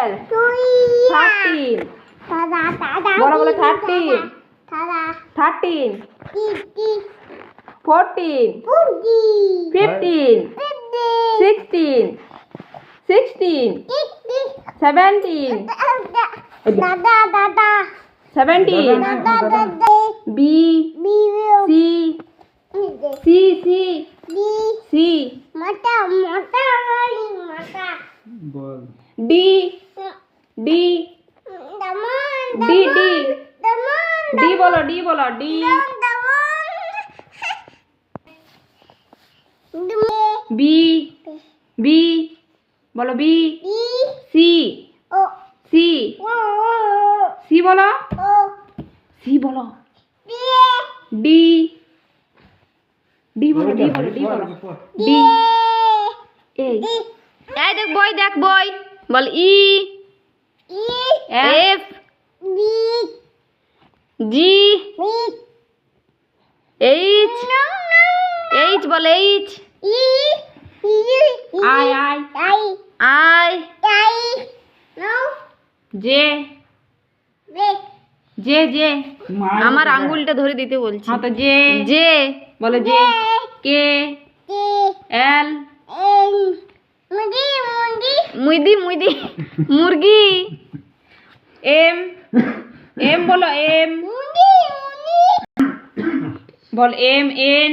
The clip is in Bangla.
12 13 বলো বলো 13 13 14 15 16 17 17 B C C C C D D D D D বলো D বলো D B B বলো B C C C বলো C বলো D D বলো D বলো D বলো D এই দেখ বই বল E F G H H ball H I J J J আমার আঙ্গুলটা ধরে দিতে বলছি হ্যাঁ তো J বলো J K L মুইদি মুরগি M M বলো M বল M N